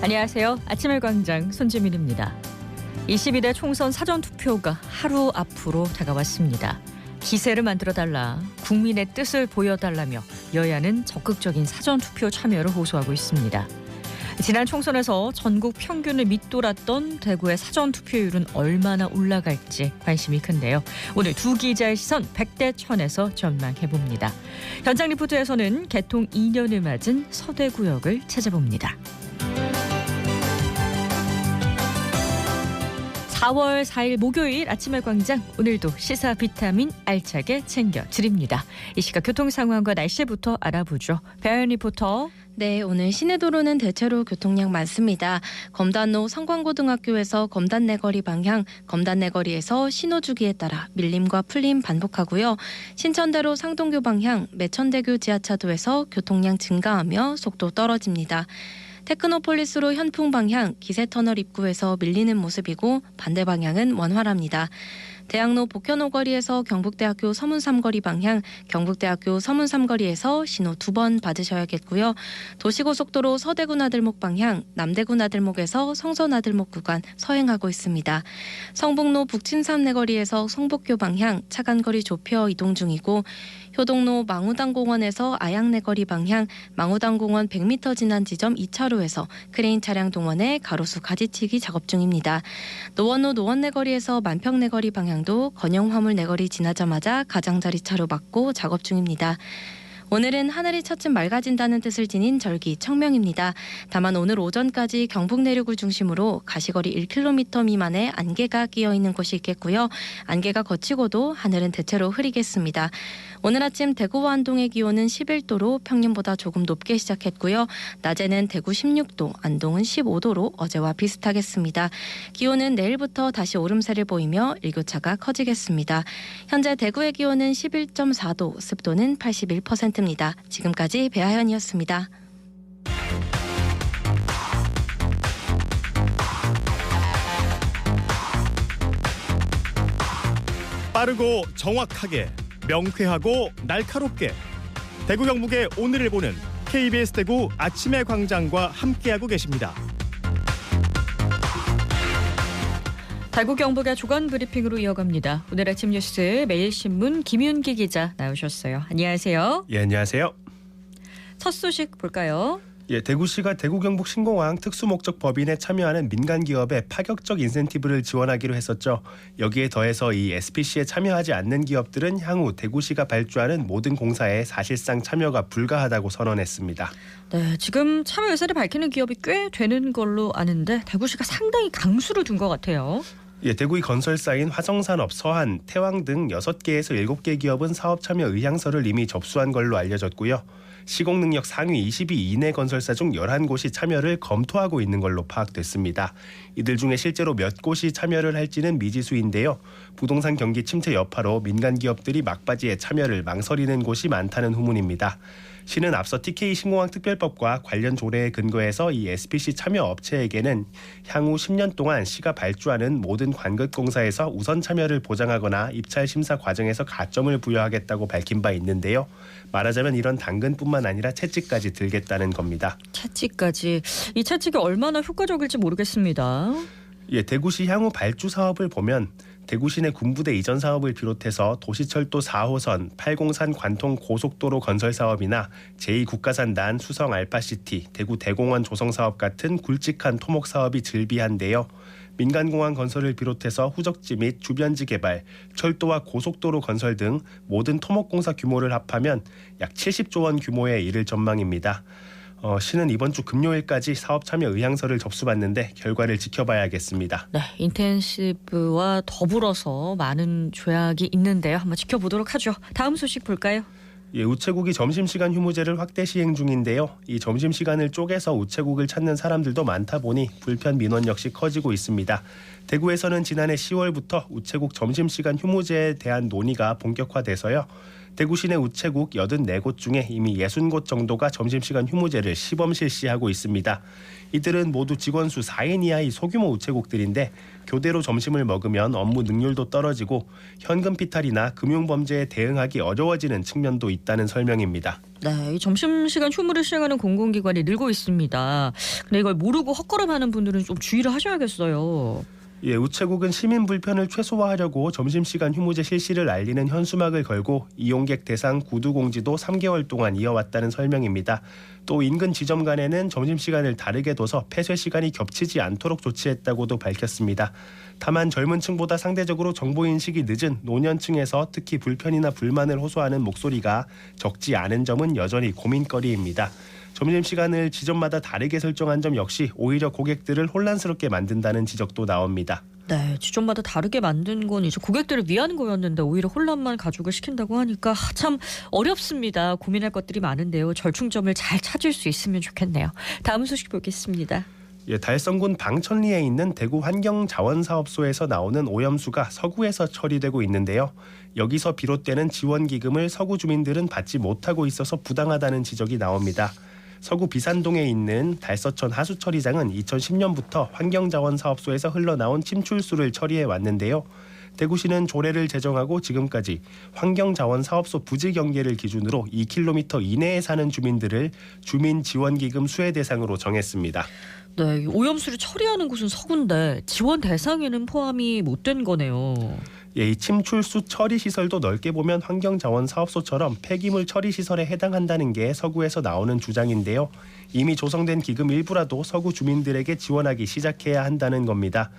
안녕하세요. 아침의 광장 손지민입니다. 22대 총선 사전투표가 하루 앞으로 다가왔습니다. 기세를 만들어달라, 국민의 뜻을 보여달라며 여야는 적극적인 사전투표 참여를 호소하고 있습니다. 지난 총선에서 전국 평균을 밑돌았던 대구의 사전투표율은 얼마나 올라갈지 관심이 큰데요. 오늘 두 기자의 시선 100대 1000에서 전망해봅니다. 현장 리포트에서는 개통 2년을 맞은 서대구역을 찾아봅니다. 4월 4일 목요일 아침의 광장, 오늘도 시사 비타민 알차게 챙겨드립니다. 이 시각 교통 상황과 날씨부터 알아보죠. 배아연 리포터. 네, 오늘 시내도로는 대체로 교통량 많습니다. 검단로 성광고등학교에서 검단내거리 방향, 검단내거리에서 신호주기에 따라 밀림과 풀림 반복하고요. 신천대로 상동교 방향, 매천대교 지하차도에서 교통량 증가하며 속도 떨어집니다. 테크노폴리스로 현풍 방향, 기세터널 입구에서 밀리는 모습이고 반대 방향은 원활합니다. 대학로 복현오거리에서 경북대학교 서문삼거리 방향, 경북대학교 서문삼거리에서 신호 2번 받으셔야겠고요. 도시고속도로 서대구 나들목 방향, 남대구 나들목에서 성서 나들목 구간 서행하고 있습니다. 성북로 북친삼내거리에서 성북교 방향, 차간거리 좁혀 이동 중이고, 효동로 망우당공원에서 아양내거리 방향, 망우당공원 100m 지난 지점 2차로에서 크레인 차량 동원해 가로수 가지치기 작업 중입니다. 노원로 노원내거리에서 만평내거리 방향도 건영화물내거리 지나자마자 가장자리 차로 막고 작업 중입니다. 오늘은 하늘이 차츰 맑아진다는 뜻을 지닌 절기 청명입니다. 다만 오늘 오전까지 경북 내륙을 중심으로 가시거리 1km 미만의 안개가 끼어있는 곳이 있겠고요. 안개가 걷히고도 하늘은 대체로 흐리겠습니다. 오늘 아침 대구와 안동의 기온은 11도로 평년보다 조금 높게 시작했고요. 낮에는 대구 16도, 안동은 15도로 어제와 비슷하겠습니다. 기온은 내일부터 다시 오름세를 보이며 일교차가 커지겠습니다. 현재 대구의 기온은 11.4도, 습도는 81%입니다. 지금까지 배아현이었습니다. 빠르고 정확하게, 명쾌하고 날카롭게, 대구 경북의 오늘을 보는 KBS 대구 아침의 광장과 함께하고 계십니다. 대구 경북의 주간 브리핑으로 이어갑니다. 오늘 아침 뉴스 매일신문 김윤기 기자 나오셨어요. 안녕하세요. 예, 안녕하세요. 첫 소식 볼까요? 예, 대구시가 대구 경북 신공항 특수목적 법인에 참여하는 민간 기업에 파격적 인센티브를 지원하기로 했었죠. 여기에 더해서 이 SPC에 참여하지 않는 기업들은 향후 대구시가 발주하는 모든 공사에 사실상 참여가 불가하다고 선언했습니다. 네, 지금 참여 의사를 밝히는 기업이 꽤 되는 걸로 아는데 대구시가 상당히 강수를 둔 것 같아요. 예, 대구의 건설사인 화성산업, 서한, 태왕 등 6개에서 7개 기업은 사업 참여 의향서를 이미 접수한 걸로 알려졌고요. 시공능력 상위 20위 이내 건설사 중 11곳이 참여를 검토하고 있는 걸로 파악됐습니다. 이들 중에 실제로 몇 곳이 참여를 할지는 미지수인데요. 부동산 경기 침체 여파로 민간 기업들이 막바지에 참여를 망설이는 곳이 많다는 후문입니다. 시는 앞서 TK 신공항 특별법과 관련 조례에 근거해서 이 SPC 참여 업체에게는 향후 10년 동안 시가 발주하는 모든 관급 공사에서 우선 참여를 보장하거나 입찰 심사 과정에서 가점을 부여하겠다고 밝힌 바 있는데요. 말하자면 이런 당근뿐만 아니라 채찍까지 들겠다는 겁니다. 채찍까지. 이 채찍이 얼마나 효과적일지 모르겠습니다. 예, 대구시 향후 발주 사업을 보면 대구시 내 군부대 이전 사업을 비롯해서 도시철도 4호선, 803 관통 고속도로 건설 사업이나 제2국가산 난 수성 알파시티, 대구 대공원 조성 사업 같은 굵직한 토목 사업이 즐비한데요. 민간공항 건설을 비롯해서 후적지 및 주변지 개발, 철도와 고속도로 건설 등 모든 토목공사 규모를 합하면 약 70조 원 규모에 이를 전망입니다. 시는 이번 주 금요일까지 사업 참여 의향서를 접수받는데 결과를 지켜봐야겠습니다. 네, 인텐시브와 더불어서 많은 조약이 있는데요. 한번 지켜보도록 하죠. 다음 소식 볼까요? 예, 우체국이 점심시간 휴무제를 확대 시행 중인데요. 이 점심시간을 쪼개서 우체국을 찾는 사람들도 많다 보니 불편 민원 역시 커지고 있습니다. 대구에서는 지난해 10월부터 우체국 점심시간 휴무제에 대한 논의가 본격화돼서요. 대구 시내 우체국 84곳 중에 이미 60곳 정도가 점심시간 휴무제를 시범 실시하고 있습니다. 이들은 모두 직원 수 4인 이하의 소규모 우체국들인데 교대로 점심을 먹으면 업무 능률도 떨어지고 현금 피탈이나 금융범죄에 대응하기 어려워지는 측면도 있다는 설명입니다. 네, 이 점심시간 휴무를 시행하는 공공기관이 늘고 있습니다. 근데 이걸 모르고 헛걸음하는 분들은 좀 주의를 하셔야겠어요. 예, 우체국은 시민 불편을 최소화하려고 점심시간 휴무제 실시를 알리는 현수막을 걸고 이용객 대상 구두 공지도 3개월 동안 이어왔다는 설명입니다. 또 인근 지점 간에는 점심시간을 다르게 둬서 폐쇄 시간이 겹치지 않도록 조치했다고도 밝혔습니다. 다만 젊은 층보다 상대적으로 정보인식이 늦은 노년층에서 특히 불편이나 불만을 호소하는 목소리가 적지 않은 점은 여전히 고민거리입니다. 점심시간을 지점마다 다르게 설정한 점 역시 오히려 고객들을 혼란스럽게 만든다는 지적도 나옵니다. 네, 지점마다 다르게 만든 건 이제 고객들을 위한 거였는데 오히려 혼란만 가족을 시킨다고 하니까 참 어렵습니다. 고민할 것들이 많은데요. 절충점을 잘 찾을 수 있으면 좋겠네요. 다음 소식 보겠습니다. 예, 달성군 방천리에 있는 대구 환경자원사업소에서 나오는 오염수가 서구에서 처리되고 있는데요. 여기서 비롯되는 지원기금을 서구 주민들은 받지 못하고 있어서 부당하다는 지적이 나옵니다. 서구 비산동에 있는 달서천 하수처리장은 2010년부터 환경자원사업소에서 흘러나온 침출수를 처리해 왔는데요. 대구시는 조례를 제정하고 지금까지 환경자원사업소 부지 경계를 기준으로 2km 이내에 사는 주민들을 주민지원기금 수혜 대상으로 정했습니다. 네, 오염수를 처리하는 곳은 서구인데 지원 대상에는 포함이 못 된 거네요. 예, 이 침출수 처리 시설도 넓게 보면 환경자원사업소처럼 폐기물 처리 시설에 해당한다는 게 서구에서 나오는 주장인데요. 이미 조성된 기금 일부라도 서구 주민들에게 지원하기 시작해야 한다는 겁니다.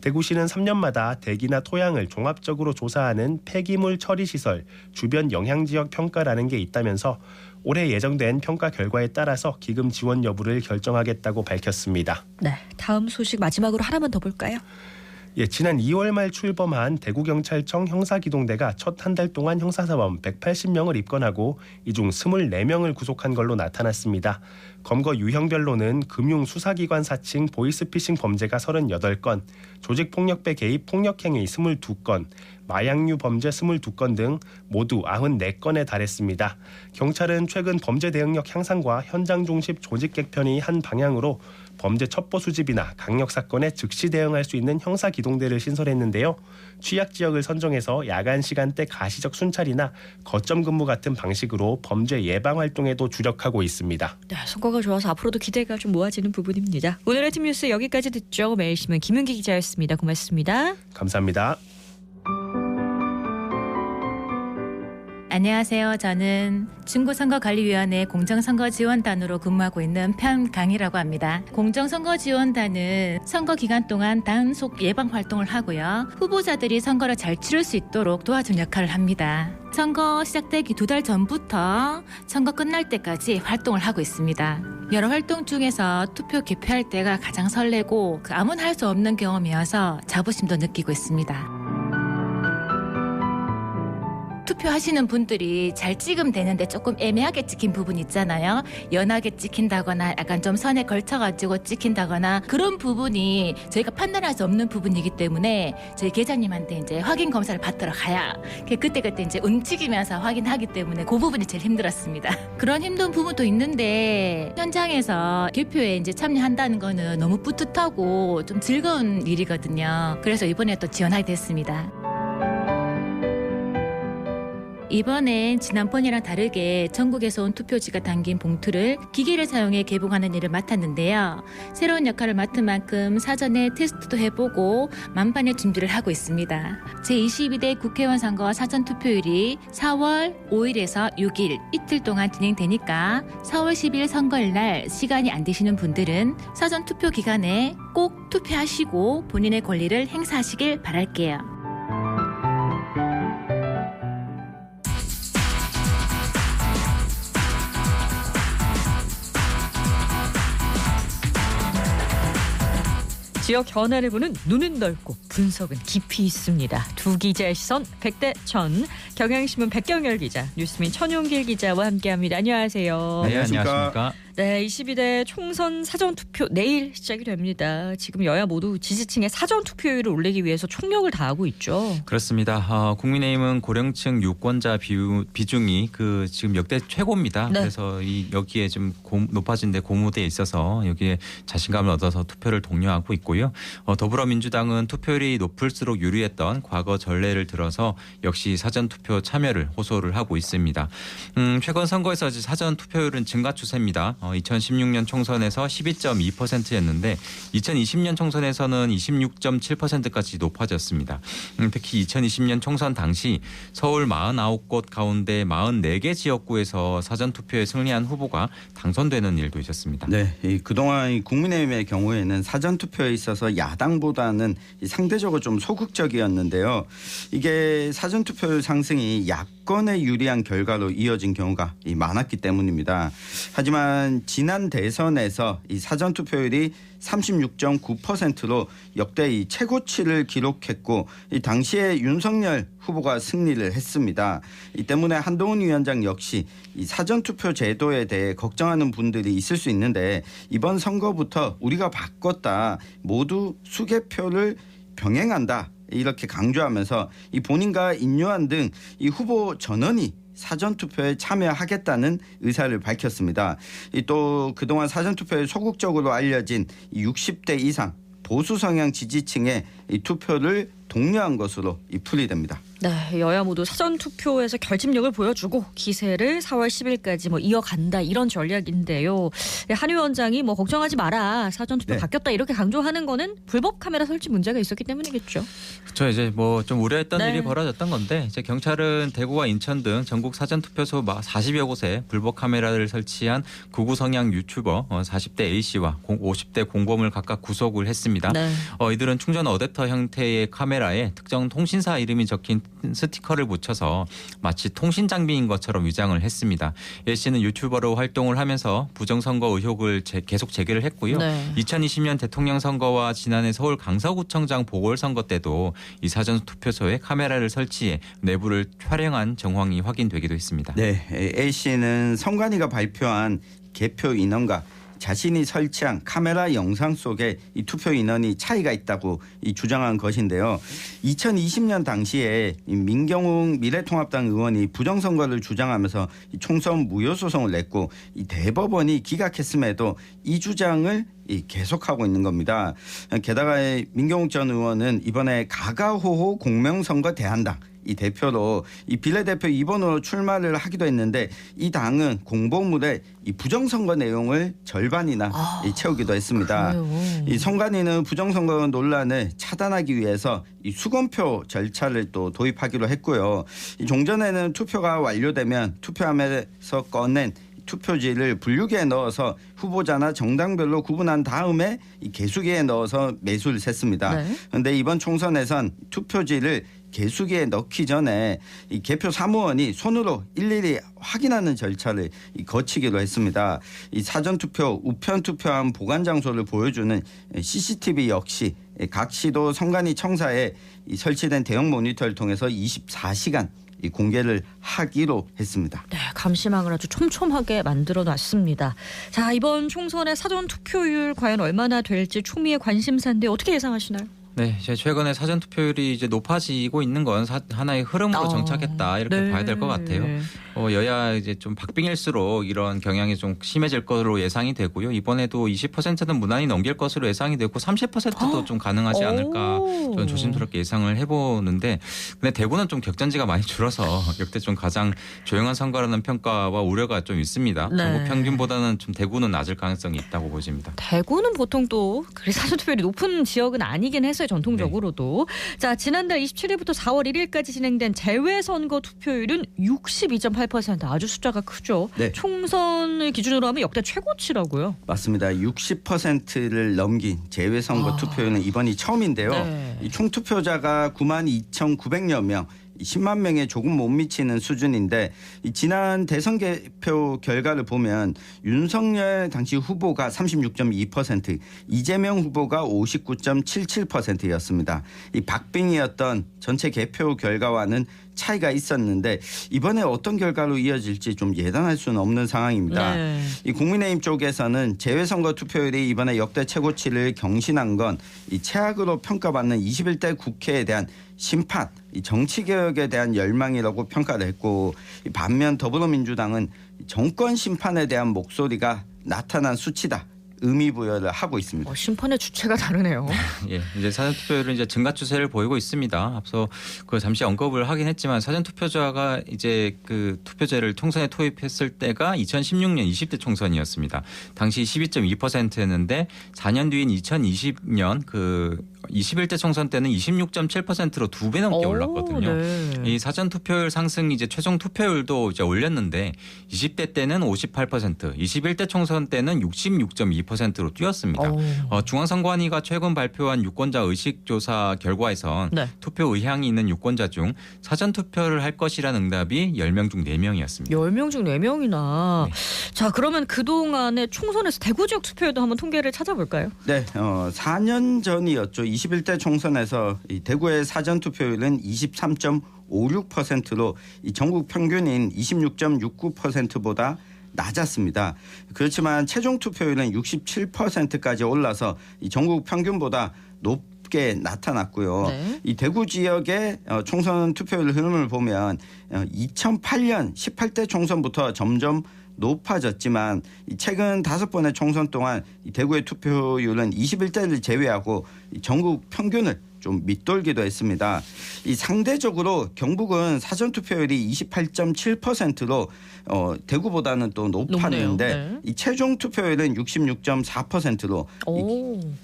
대구시는 3년마다 대기나 토양을 종합적으로 조사하는 폐기물 처리 시설 주변 영향지역 평가라는 게 있다면서 올해 예정된 평가 결과에 따라서 기금 지원 여부를 결정하겠다고 밝혔습니다. 네, 다음 소식 마지막으로 하나만 더 볼까요? 예, 지난 2월 말 출범한 대구경찰청 형사기동대가 첫 한 달 동안 형사사범 180명을 입건하고 이 중 24명을 구속한 걸로 나타났습니다. 검거 유형별로는 금융수사기관 사칭 보이스피싱 범죄가 38건, 조직폭력배 개입 폭력행위 22건, 마약류 범죄 22건 등 모두 94건에 달했습니다. 경찰은 최근 범죄 대응력 향상과 현장 중심 조직 개편이 한 방향으로 범죄 첩보 수집이나 강력 사건에 즉시 대응할 수 있는 형사 기동대를 신설했는데요. 취약 지역을 선정해서 야간 시간대 가시적 순찰이나 거점 근무 같은 방식으로 범죄 예방 활동에도 주력하고 있습니다. 네, 성과가 좋아서 앞으로도 기대가 좀 모아지는 부분입니다. 오늘의 팀 뉴스 여기까지 듣죠. 매일신문 김은기 기자였습니다. 고맙습니다. 감사합니다. 안녕하세요. 저는 중구선거관리위원회 공정선거지원단으로 근무하고 있는 편강이라고 합니다. 공정선거지원단은 선거 기간 동안 단속 예방 활동을 하고요. 후보자들이 선거를 잘 치를 수 있도록 도와주는 역할을 합니다. 선거 시작되기 2달 전부터 선거 끝날 때까지 활동을 하고 있습니다. 여러 활동 중에서 투표 개표할 때가 가장 설레고 아무나 할 수 없는 경험이어서 자부심도 느끼고 있습니다. 투표하시는 분들이 잘 찍으면 되는데 조금 애매하게 찍힌 부분 있잖아요. 연하게 찍힌다거나 약간 좀 선에 걸쳐가지고 찍힌다거나 그런 부분이 저희가 판단할 수 없는 부분이기 때문에 저희 계장님한테 이제 확인 검사를 받으러 가야 그때 이제 움직이면서 확인하기 때문에 그 부분이 제일 힘들었습니다. 그런 힘든 부분도 있는데 현장에서 개표에 이제 참여한다는 거는 너무 뿌듯하고 좀 즐거운 일이거든요. 그래서 이번에 또 지원하게 됐습니다. 이번엔 지난번이랑 다르게 전국에서 온 투표지가 담긴 봉투를 기계를 사용해 개봉하는 일을 맡았는데요. 새로운 역할을 맡은 만큼 사전에 테스트도 해보고 만반의 준비를 하고 있습니다. 제22대 국회의원 선거 사전투표율이 4월 5일에서 6일 이틀 동안 진행되니까 4월 10일 선거일 날 시간이 안 되시는 분들은 사전투표 기간에 꼭 투표하시고 본인의 권리를 행사하시길 바랄게요. 지역 현안을 보는 눈은 넓고 분석은 깊이 있습니다. 두 기자의 시선 100대 1000 경향신문 백경열 기자, 뉴스민 천용길 기자와 함께합니다. 안녕하세요. 네, 안녕하십니까. 네, 22대 총선 사전투표 내일 시작이 됩니다. 지금 여야 모두 지지층의 사전투표율을 올리기 위해서 총력을 다하고 있죠. 그렇습니다. 국민의힘은 고령층 유권자 비중이 지금 역대 최고입니다. 네. 그래서 여기에 좀 높아진 데 고무되어 있어서 여기에 자신감을 얻어서 투표를 독려하고 있고요. 더불어민주당은 투표율이 높을수록 유리했던 과거 전례를 들어서 역시 사전투표 참여를 호소를 하고 있습니다. 최근 선거에서 사전투표율은 증가 추세입니다. 2016년 총선에서 12.2%였는데 2020년 총선에서는 26.7%까지 높아졌습니다. 특히 2020년 총선 당시 서울 49곳 가운데 44개 지역구에서 사전투표에 승리한 후보가 당선되는 일도 있었습니다. 네, 그동안 국민의힘의 경우에는 사전투표에 있어서 야당보다는 상대적으로 좀 소극적이었는데요. 이게 사전투표율 상승이 야권에 유리한 결과로 이어진 경우가 많았기 때문입니다. 하지만 지난 대선에서 이 사전투표율이 36.9%로 역대 이 최고치를 기록했고 이 당시에 윤석열 후보가 승리를 했습니다. 이 때문에 한동훈 위원장 역시 이 사전투표 제도에 대해 걱정하는 분들이 있을 수 있는데 이번 선거부터 우리가 바꿨다. 모두 수개표를 병행한다. 이렇게 강조하면서 이 본인과 인요한 등 이 후보 전원이 사전투표에 참여하겠다는 의사를 밝혔습니다. 또 그동안 사전투표에 소극적으로 알려진 60대 이상 보수 성향 지지층의 이 투표를 독려한 것으로 풀이됩니다. 네, 여야 모두 사전투표에서 결집력을 보여주고 기세를 4월 10일까지 이어간다 이런 전략인데요. 한 위원장이 걱정하지 마라 사전투표 네. 바뀌었다 이렇게 강조하는 거는 불법 카메라 설치 문제가 있었기 때문이겠죠. 그렇죠. 이제 좀 우려했던 네. 일이 벌어졌던 건데 이제 경찰은 대구와 인천 등 전국 사전투표소 40여 곳에 불법 카메라를 설치한 극우 성향 유튜버 40대 A 씨와 50대 공범을 각각 구속을 했습니다. 네. 이들은 충전 어댑터 형태의 카메라에 특정 통신사 이름이 적힌 스티커를 붙여서 마치 통신 장비인 것처럼 위장을 했습니다. A 씨는 유튜버로 활동을 하면서 부정선거 의혹을 계속 제기를 했고요. 네. 2020년 대통령 선거와 지난해 서울 강서구청장 보궐선거 때도 이 사전투표소에 카메라를 설치해 내부를 촬영한 정황이 확인되기도 했습니다. 네, A 씨는 선관위가 발표한 개표 인원과 자신이 설치한 카메라 영상 속에 이 투표 인원이 차이가 있다고 주장한 것인데요. 2020년 당시에 민경욱 미래통합당 의원이 부정선거를 주장하면서 총선 무효소송을 냈고 이 대법원이 기각했음에도 이 주장을 계속하고 있는 겁니다. 게다가 민경욱 전 의원은 이번에 가가호호 공명선거 대한당 이 대표로 이 비례대표 2번으로 출마를 하기도 했는데 이 당은 공보물에 이 부정선거 내용을 절반이나 채우기도 했습니다. 이 선관위는 부정선거 논란을 차단하기 위해서 이 수검표 절차를 또 도입하기로 했고요. 이 종전에는 투표가 완료되면 투표함에서 꺼낸 투표지를 분류기에 넣어서 후보자나 정당별로 구분한 다음에 이 개수기에 넣어서 매수를 셌습니다. 그런데 네. 이번 총선에선 투표지를 개수기에 넣기 전에 이 개표 사무원이 손으로 일일이 확인하는 절차를 거치기로 했습니다. 이 사전투표, 우편투표함 보관 장소를 보여주는 CCTV 역시 각 시도 선관위 청사에 설치된 대형 모니터를 통해서 24시간 공개를 하기로 했습니다. 네, 감시망을 아주 촘촘하게 만들어놨습니다. 자, 이번 총선의 사전투표율 과연 얼마나 될지 초미의 관심사인데 어떻게 예상하시나요? 네, 최근에 사전투표율이 이제 높아지고 있는 건 하나의 흐름으로 정착했다 이렇게 네. 봐야 될 것 같아요. 여야 이제 좀 박빙일수록 이런 경향이 좀 심해질 것으로 예상이 되고요. 이번에도 20%는 무난히 넘길 것으로 예상이 되고 30%도 좀 가능하지 않을까 저는 조심스럽게 예상을 해보는데, 근데 대구는 좀 격전지가 많이 줄어서 역대 좀 가장 조용한 선거라는 평가와 우려가 좀 있습니다. 네. 전국 평균보다는 좀 대구는 낮을 가능성이 있다고 보십니다. 대구는 보통 또 사전투표율이 높은 지역은 아니긴 했어요. 전통적으로도. 네. 자, 지난달 27일부터 4월 1일까지 진행된 재외선거 투표율은 62.8%. 아주 숫자가 크죠. 네. 총선을 기준으로 하면 역대 최고치라고요. 맞습니다. 60%를 넘긴 재외선거 투표율은 이번이 처음인데요. 네. 이 총 투표자가 92,900여 명. 10만 명에 조금 못 미치는 수준인데 이 지난 대선 개표 결과를 보면 윤석열 당시 후보가 36.2%, 이재명 후보가 59.77%였습니다. 이 박빙이었던 전체 개표 결과와는 차이가 있었는데 이번에 어떤 결과로 이어질지 좀 예단할 수는 없는 상황입니다. 네. 이 국민의힘 쪽에서는 재외선거 투표율이 이번에 역대 최고치를 경신한 건 이 최악으로 평가받는 21대 국회에 대한 심판, 이 정치개혁에 대한 열망이라고 평가를 했고 반면 더불어민주당은 정권 심판에 대한 목소리가 나타난 수치다. 의미 부여를 하고 있습니다. 심판의 주체가 다르네요. 예, 이제 사전 투표율은 이제 증가 추세를 보이고 있습니다. 앞서 그 잠시 언급을 하긴 했지만 사전 투표자가 이제 그 투표제를 총선에 토입했을 때가 2016년 20대 총선이었습니다. 당시 12.2%였는데 4년 뒤인 2020년 그 21대 총선 때는 26.7%로 2배 넘게 올랐거든요. 네. 이 사전 투표율 상승이 이제 최종 투표율도 이제 올렸는데 20대 때는 58%, 21대 총선 때는 66.2%로 뛰었습니다. 중앙선관위가 최근 발표한 유권자 의식조사 결과에선 네. 투표 의향이 있는 유권자 중 사전 투표를 할 것이라는 응답이 10명 중 4명이었습니다. 10명 중 4명이나. 자, 그러면 그동안의 총선에서 대구 지역 투표율도 한번 통계를 찾아볼까요? 네, 4년 전이었죠. 21대 총선에서 이 대구의 사전 투표율은 23.56%로 이 전국 평균인 26.69%보다 낮았습니다. 그렇지만 최종 투표율은 67%까지 올라서 이 전국 평균보다 높게 나타났고요. 네. 이 대구 지역의 총선 투표율 흐름을 보면 2008년 18대 총선부터 점점 높아졌지만 최근 5번의 총선 동안 대구의 투표율은 21대를 제외하고 전국 평균을 좀 밑돌기도 했습니다. 이 상대적으로 경북은 사전 투표율이 28.7%로 대구보다는 또 높았는데 네. 이 최종 투표율은 66.4%로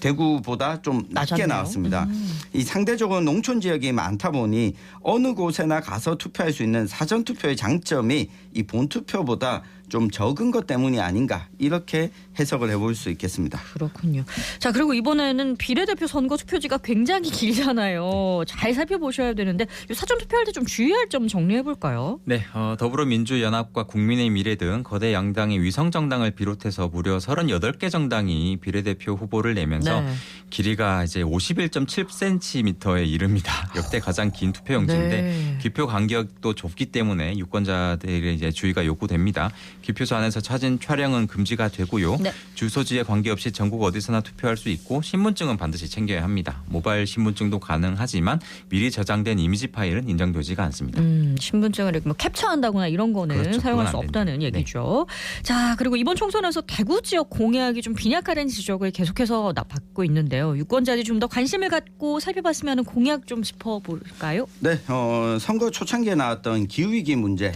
대구보다 좀 낮게 낮았네요. 나왔습니다. 이 상대적으로 농촌 지역이 많다 보니 어느 곳에나 가서 투표할 수 있는 사전 투표의 장점이 이 본투표보다 좀 적은 것 때문이 아닌가 이렇게 해석을 해볼 수 있겠습니다. 그렇군요. 자, 그리고 이번에는 비례대표 선거 투표지가 굉장히 길잖아요. 잘 살펴보셔야 되는데 사전 투표할 때 좀 주의할 점 정리해 볼까요? 네, 더불어민주연합과 국민의힘 미래 등 거대 양당의 위성 정당을 비롯해서 무려 38개 정당이 비례대표 후보를 내면서 네. 길이가 이제 51.7cm에 이릅니다. 역대 가장 긴 투표용지인데 네. 기표 간격도 좁기 때문에 유권자들의 이제 주의가 요구됩니다. 기표소 안에서 사진 촬영은 금지가 되고요. 네. 주소지에 관계없이 전국 어디서나 투표할 수 있고 신분증은 반드시 챙겨야 합니다. 모바일 신분증도 가능하지만 미리 저장된 이미지 파일은 인정되지가 않습니다. 신분증을 이렇게 뭐 캡처한다거나 이런 거는 그렇죠. 사용할 그건 수 안 없다는 됩니다. 얘기죠. 자, 그리고 이번 총선에서 대구 지역 공약이 좀 빈약하다는 지적을 계속해서 받고 있는데요. 유권자들이 좀 더 관심을 갖고 살펴봤으면 하는 공약 좀 짚어볼까요? 네, 선거 초창기에 나왔던 기후위기 문제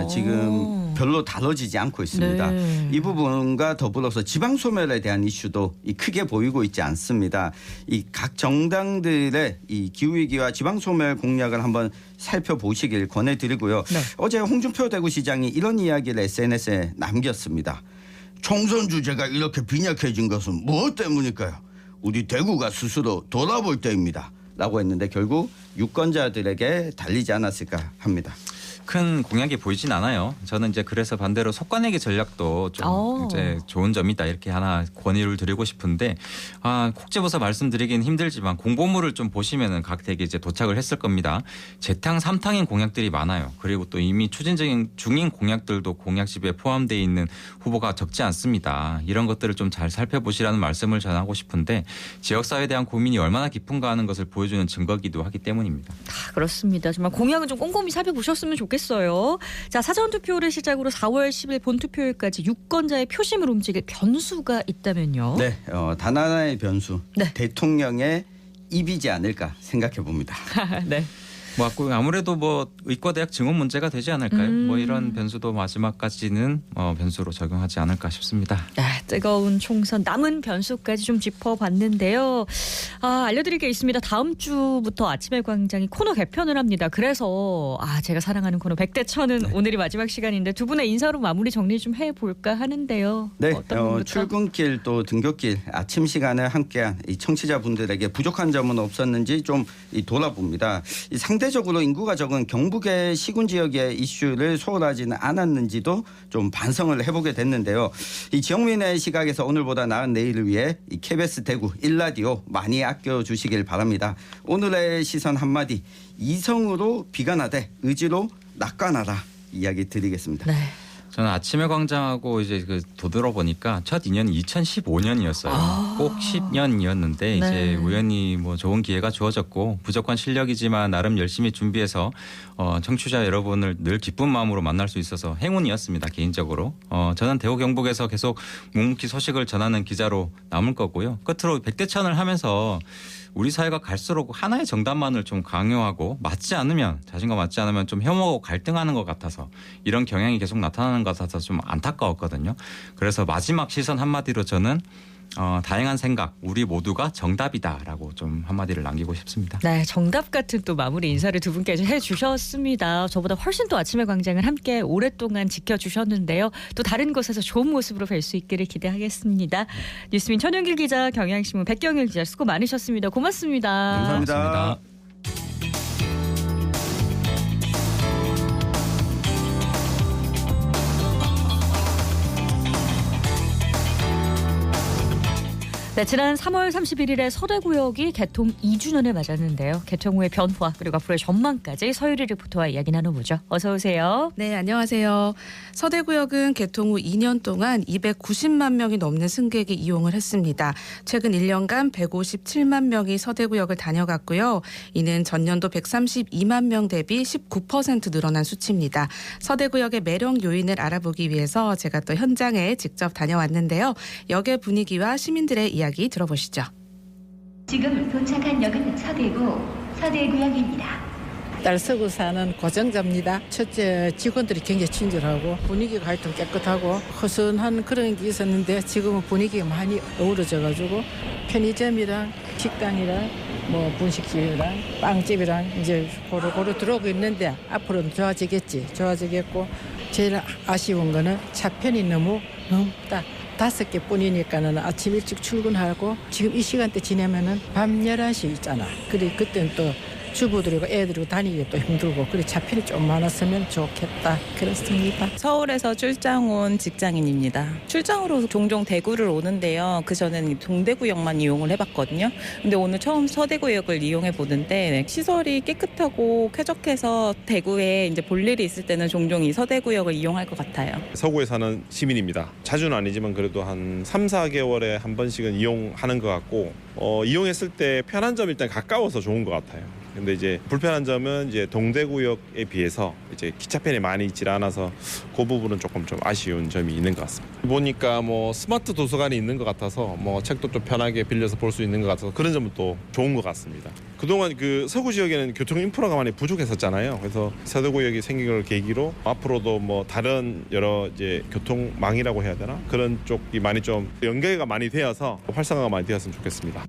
지금 별로 다뤄지지 않고 있습니다. 네. 이 부분과 더불어서 지방소멸에 대한 이슈도 크게 보이고 있지 않습니다. 이 각 정당들의 이 기후위기와 지방소멸 공약을 한번 살펴보시길 권해드리고요. 네. 어제 홍준표 대구시장이 이런 이야기를 SNS에 남겼습니다. 총선 주제가 이렇게 빈약해진 것은 무엇 때문일까요? 우리 대구가 스스로 돌아볼 때입니다. 라고 했는데 결국 유권자들에게 달리지 않았을까 합니다. 큰 공약이 보이진 않아요. 저는 이제 그래서 반대로 속관내기 전략도 좀 이제 좋은 점이다 이렇게 하나 권유를 드리고 싶은데 콕 집어서 말씀드리긴 힘들지만 공보물을 좀 보시면은 각 댁에 이제 도착을 했을 겁니다. 재탕 3탕인 공약들이 많아요. 그리고 또 이미 추진 중인 공약들도 공약집에 포함되어 있는 후보가 적지 않습니다. 이런 것들을 좀 잘 살펴보시라는 말씀을 전하고 싶은데 지역사회에 대한 고민이 얼마나 깊은가 하는 것을 보여주는 증거기도 하기 때문입니다. 그렇습니다. 정말 공약은 좀 꼼꼼히 살펴보셨으면 좋겠습니다. 자, 사전투표를 시작으로 4월 10일 본투표일까지 유권자의 표심을 움직일 변수가 있다면요. 네, 단 하나의 변수. 네. 대통령의 입이지 않을까 생각해 봅니다. 네. 뭐 아무래도 뭐 의과대학 증원 문제가 되지 않을까요? 뭐 이런 변수도 마지막까지는 변수로 적용하지 않을까 싶습니다. 뜨거운 총선 남은 변수까지 좀 짚어봤는데요. 알려드릴 게 있습니다. 다음 주부터 아침의 광장이 코너 개편을 합니다. 그래서 제가 사랑하는 코너 100대 1000은 오늘이 마지막 시간인데 두 분의 인사로 마무리 정리 좀 해볼까 하는데요. 네, 어떤 분부터? 출근길 또 등굣길 아침 시간에 함께한 이 청취자분들에게 부족한 점은 없었는지 좀 돌아봅니다. 이 상대 상대적으로 인구가 적은 경북의 시군 지역의 이슈를 소홀하지는 않았는지도 좀 반성을 해보게 됐는데요. 이 지역민의 시각에서 오늘보다 나은 내일을 위해 이 KBS 대구 1라디오 많이 아껴주시길 바랍니다. 오늘의 시선 한마디, 이성으로 비관하되 의지로 낙관하라 이야기 드리겠습니다. 네. 저는 아침의 광장하고 이제 도들어보니까 첫 인연이 2015년이었어요. 꼭 10년이었는데 이제 우연히 뭐 좋은 기회가 주어졌고 부족한 실력이지만 나름 열심히 준비해서 청취자 여러분을 늘 기쁜 마음으로 만날 수 있어서 행운이었습니다. 개인적으로. 저는 대구 경북에서 계속 묵묵히 소식을 전하는 기자로 남을 거고요. 끝으로 백대천을 하면서 우리 사회가 갈수록 하나의 정답만을 좀 강요하고 자신과 맞지 않으면 좀 혐오하고 갈등하는 것 같아서 이런 경향이 계속 나타나는 것 같아서 좀 안타까웠거든요. 그래서 마지막 시선 한마디로 저는 다양한 생각, 우리 모두가 정답이다라고 좀 한마디를 남기고 싶습니다. 네, 정답 같은 또 마무리 인사를 두 분께서 해주셨습니다. 저보다 훨씬 또 아침의 광장을 함께 오랫동안 지켜주셨는데요. 또 다른 곳에서 좋은 모습으로 뵐 수 있기를 기대하겠습니다. 뉴스민 천영길 기자, 경향신문 백경일 기자 수고 많으셨습니다. 고맙습니다. 감사합니다. 네, 지난 3월 31일에 서대구역이 개통 2주년을 맞았는데요. 개통 후의 변화 그리고 앞으로의 전망까지 서유리 리포터와 이야기 나눠보죠. 어서 오세요. 네, 안녕하세요. 서대구역은 개통 후 2년 동안 290만 명이 넘는 승객이 이용을 했습니다. 최근 1년간 157만 명이 서대구역을 다녀갔고요. 이는 전년도 132만 명 대비 19% 늘어난 수치입니다. 서대구역의 매력 요인을 알아보기 위해서 제가 또 현장에 직접 다녀왔는데요. 역의 분위기와 시민들의 이야기 들어보시죠. 지금 도착한 역은 서대구역입니다. 딸 서구 사는 고정자입니다. 첫째, 직원들이 굉장히 친절하고 분위기가 하여튼 깨끗하고 허전한 그런 게 있었는데 지금은 분위기가 많이 어우러져가지고 편의점이랑 식당이랑 뭐 분식집이랑 빵집이랑 이제 고루고루 들어오고 있는데 앞으로는 좋아지겠고 제일 아쉬운 거는 차편이 너무 딱 5개뿐이니까는 아침 일찍 출근하고 지금 이 시간대 지내면은 밤 11시 있잖아. 그때는 또 주부들이고 애들이고 다니기 또 힘들고 그래 차편이 좀 많았으면 좋겠다 그렇습니다. 서울에서 출장 온 직장인입니다. 출장으로 종종 대구를 오는데요. 그전에는 동대구역만 이용을 해봤거든요. 근데 오늘 처음 서대구역을 이용해 보는데 시설이 깨끗하고 쾌적해서 대구에 이제 볼 일이 있을 때는 종종 이 서대구역을 이용할 것 같아요. 서구에 사는 시민입니다. 자주는 아니지만 그래도 한 3, 4개월에 한 번씩은 이용하는 것 같고 이용했을 때 편한 점이 일단 가까워서 좋은 것 같아요. 근데 이제 불편한 점은 이제 동대구역에 비해서 이제 기차편이 많이 있질 않아서 그 부분은 조금 좀 아쉬운 점이 있는 것 같습니다. 보니까 뭐 스마트 도서관이 있는 것 같아서 뭐 책도 좀 편하게 빌려서 볼 수 있는 것 같아서 그런 점은 또 좋은 것 같습니다. 그동안 그 서구 지역에는 교통 인프라가 많이 부족했었잖아요. 그래서 서대구역이 생긴 걸 계기로 앞으로도 뭐 다른 여러 이제 교통망이라고 해야 되나 그런 쪽이 많이 좀 연계가 많이 되어서 활성화가 많이 되었으면 좋겠습니다.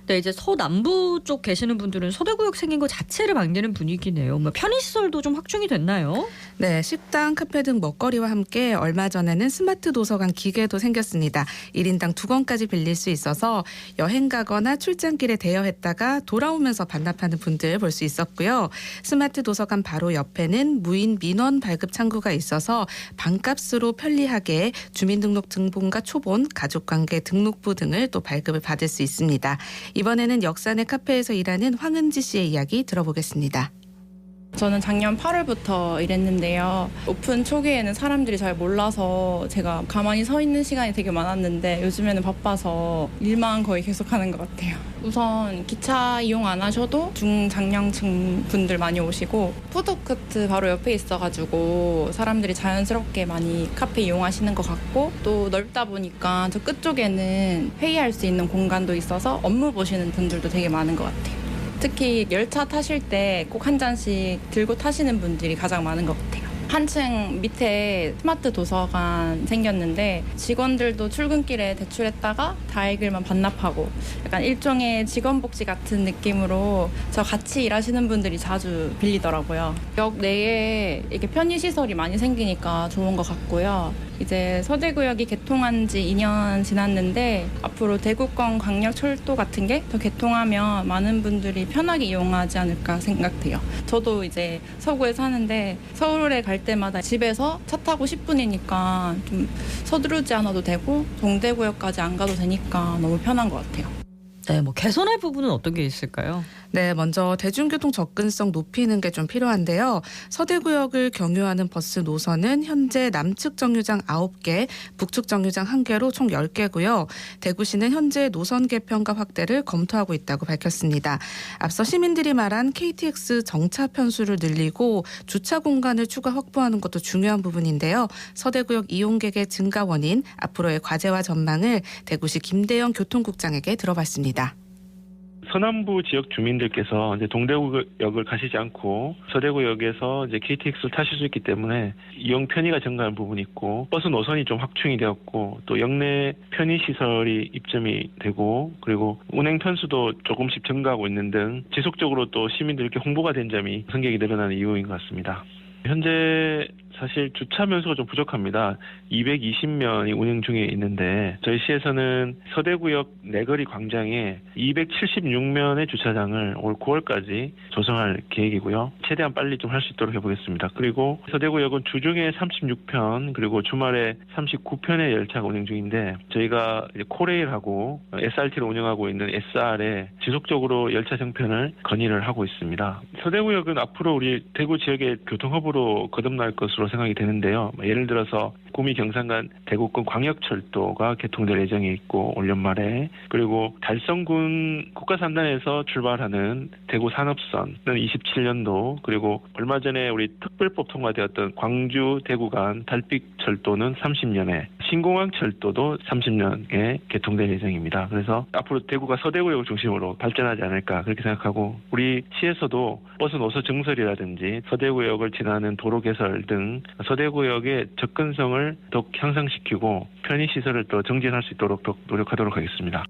네, 이제 서남부 쪽 계시는 분들은 서대구역 생긴 것 자체를 반기는 분위기네요. 뭐 편의시설도 좀 확충이 됐나요? 네, 식당, 카페 등 먹거리와 함께 얼마 전에는 스마트 도서관 기계도 생겼습니다. 1인당 2권까지 빌릴 수 있어서 여행 가거나 출장길에 대여했다가 돌아오면서 반납하는 분들 볼 수 있었고요. 스마트 도서관 바로 옆에는 무인 민원 발급 창구가 있어서 반값으로 편리하게 주민등록 등본과 초본, 가족관계 등록부 등을 또 발급을 받을 수 있습니다. 이번에는 역산의 카페에서 일하는 황은지 씨의 이야기 들어보겠습니다. 저는 작년 8월부터 일했는데요. 오픈 초기에는 사람들이 잘 몰라서 제가 가만히 서 있는 시간이 되게 많았는데 요즘에는 바빠서 일만 거의 계속하는 것 같아요. 우선 기차 이용 안 하셔도 중장년층 분들 많이 오시고 푸드코트 바로 옆에 있어가지고 사람들이 자연스럽게 많이 카페 이용하시는 것 같고 또 넓다 보니까 저 끝쪽에는 회의할 수 있는 공간도 있어서 업무 보시는 분들도 되게 많은 것 같아요. 특히 열차 타실 때 꼭 한 잔씩 들고 타시는 분들이 가장 많은 것 같아요. 한층 밑에 스마트 도서관 생겼는데 직원들도 출근길에 대출했다가 다액을만 반납하고 약간 일종의 직원복지 같은 느낌으로 저 같이 일하시는 분들이 자주 빌리더라고요. 역 내에 이렇게 편의시설이 많이 생기니까 좋은 것 같고요. 이제 서대구역이 개통한 지 2년 지났는데 앞으로 대구권 광역철도 같은 게 더 개통하면 많은 분들이 편하게 이용하지 않을까 생각돼요. 저도 이제 서구에 사는데 서울에 갈 때마다 집에서 차 타고 10분이니까 좀 서두르지 않아도 되고 동대구역까지 안 가도 되니까 너무 편한 것 같아요. 네, 뭐 개선할 부분은 어떤 게 있을까요? 네, 먼저 대중교통 접근성 높이는 게 좀 필요한데요. 서대구역을 경유하는 버스 노선은 현재 남측 정류장 9개, 북측 정류장 1개로 총 10개고요. 대구시는 현재 노선 개편과 확대를 검토하고 있다고 밝혔습니다. 앞서 시민들이 말한 KTX 정차 편수를 늘리고 주차 공간을 추가 확보하는 것도 중요한 부분인데요. 서대구역 이용객의 증가 원인, 앞으로의 과제와 전망을 대구시 김대영 교통국장에게 들어봤습니다. 서남부 지역 주민들께서 이제 동대구역을 가시지 않고 서대구역에서 이제 KTX를 타실 수 있기 때문에 이용 편의가 증가한 부분이 있고 버스 노선이 좀 확충이 되었고 또 역내 편의 시설이 입점이 되고 그리고 운행 편수도 조금씩 증가하고 있는 등 지속적으로 또 시민들께 홍보가 된 점이 승객이 늘어나는 이유인 것 같습니다. 현재 사실 주차 면수가 좀 부족합니다. 220면이 운행 중에 있는데 저희 시에서는 서대구역 내거리 광장에 276면의 주차장을 올 9월까지 조성할 계획이고요. 최대한 빨리 좀 할 수 있도록 해보겠습니다. 그리고 서대구역은 주중에 36편 그리고 주말에 39편의 열차가 운행 중인데 저희가 이제 코레일하고 SRT를 운영하고 있는 SR에 지속적으로 열차 정편을 건의를 하고 있습니다. 서대구역은 앞으로 우리 대구 지역의 교통허브로 거듭날 것으로 생각이 되는데요. 예를 들어서 구미 경산간 대구권 광역철도가 개통될 예정이 있고 올 연말에 그리고 달성군 국가산단에서 출발하는 대구 산업선은 27년도 그리고 얼마 전에 우리 특별법 통과되었던 광주 대구 간 달빛철도는 30년에 신공항철도도 30년에 개통될 예정입니다. 그래서 앞으로 대구가 서대구역을 중심으로 발전하지 않을까 그렇게 생각하고 우리 시에서도 버스 노선 증설이라든지 서대구역을 지나는 도로 개설 등 서대구역의 접근성을 더욱 향상시키고 편의시설을 더 정진할 수 있도록 더 노력하도록 하겠습니다.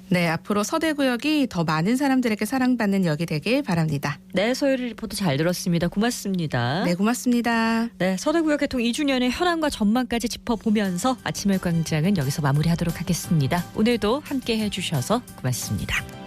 네, 앞으로 서대구역이 더 많은 사람들에게 사랑받는 역이 되길 바랍니다. 네, 서유리 리포터 잘 들었습니다. 고맙습니다. 네, 고맙습니다. 네, 서대구역 개통 2주년의 현황과 전망까지 짚어보면서 아침의 광장은 여기서 마무리하도록 하겠습니다. 오늘도 함께해 주셔서 고맙습니다.